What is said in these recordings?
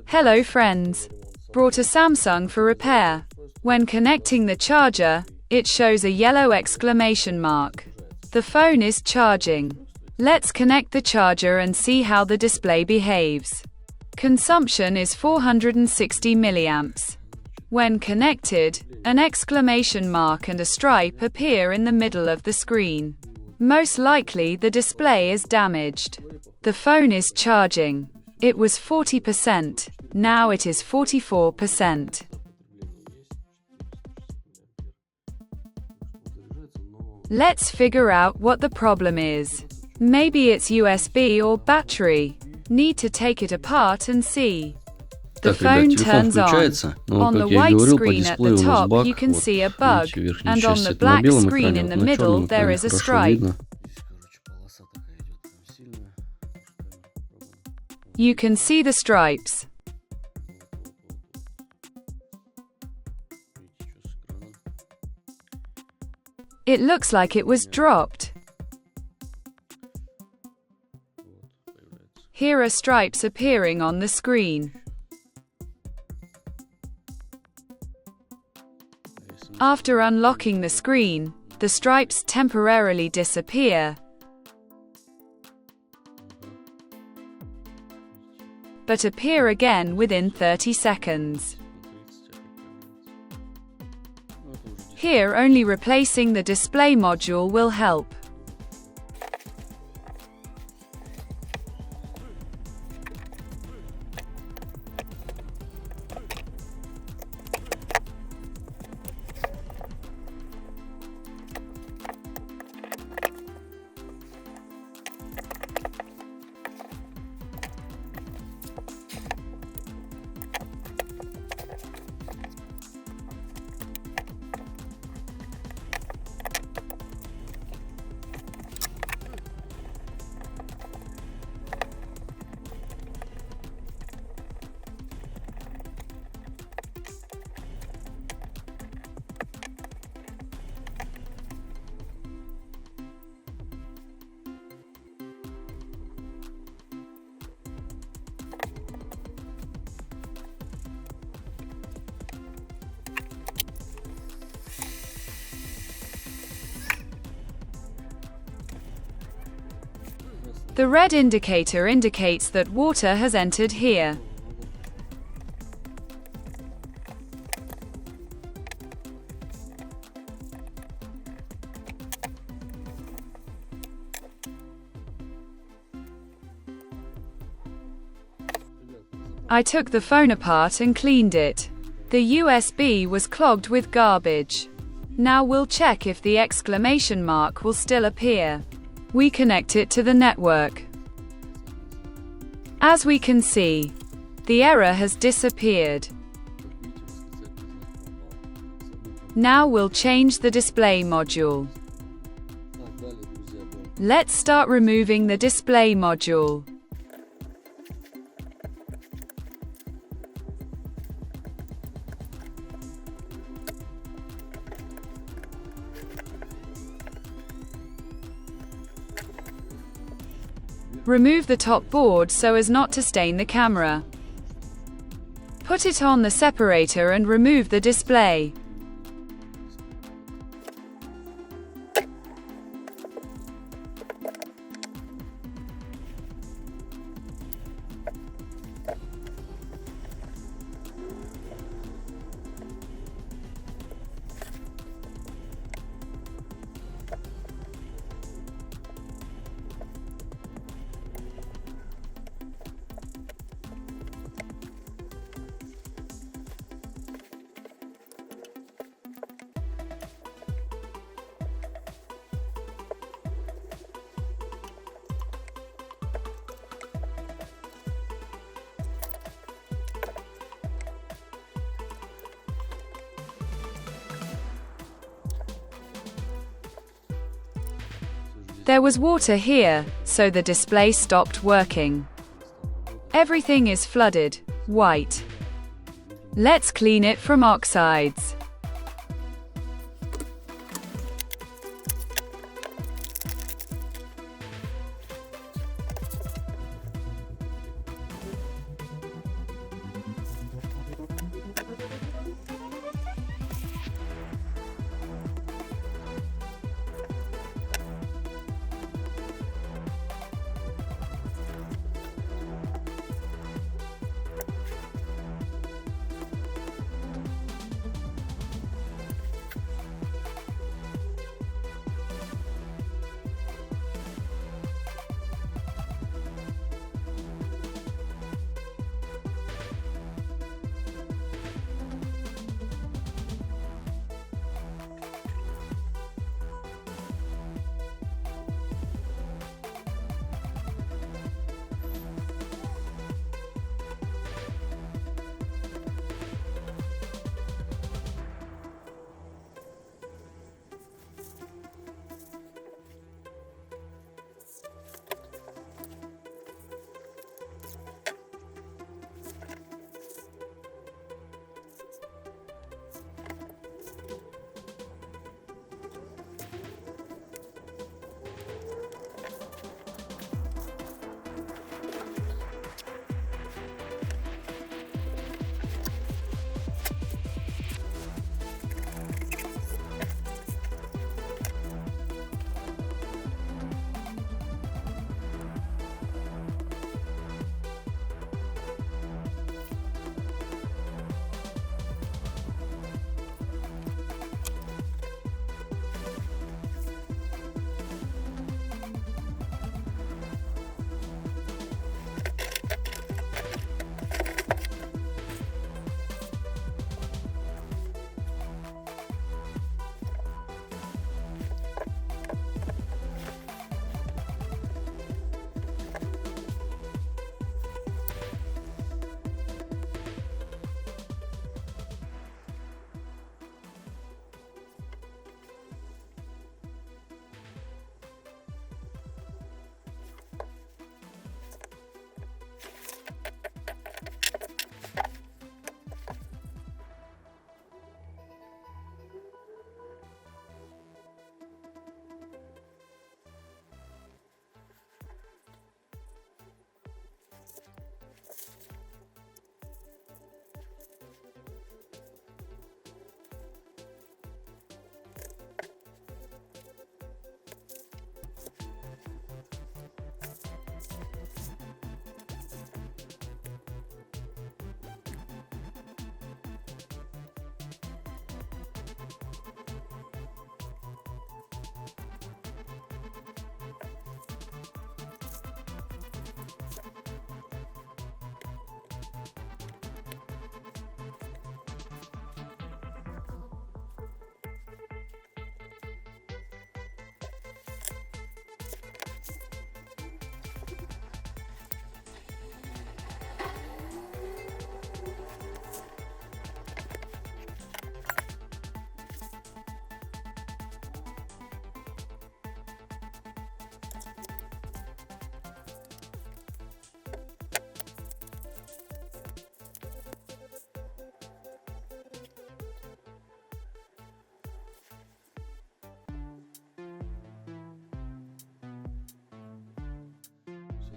Hello friends. Brought a Samsung for repair. When connecting the charger, it shows a yellow exclamation mark. The phone is charging. Let's connect the charger and see how the display behaves. Consumption is 460 milliamps. When connected, an exclamation mark and a stripe appear in the middle of the screen. Most likely the display is damaged. The phone is charging. It was 40%, now it is 44%. Let's figure out what the problem is. Maybe it's USB or battery. Need to take it apart and see. The phone turns on. On the white screen at the top you can see a bug, and on the black screen in the middle there is a stripe. You can see the stripes. It looks like it was dropped. Here are stripes appearing on the screen. After unlocking the screen, the stripes temporarily disappear, but appear again within 30 seconds. Here only replacing the display module will help. The red indicator indicates that water has entered here. I took the phone apart and cleaned it. The USB was clogged with garbage. Now we'll check if the exclamation mark will still appear. We connect it to the network. As we can see, the error has disappeared. Now we'll change the display module. Let's start removing the display module. Remove the top board so as not to stain the camera. Put it on the separator and remove the display. There was water here, so the display stopped working. Everything is flooded, white. Let's clean it from oxides.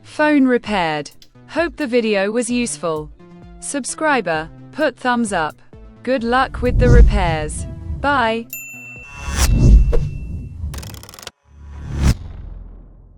Phone repaired. Hope the video was useful. Subscriber, put thumbs up. Good luck with the repairs. Bye.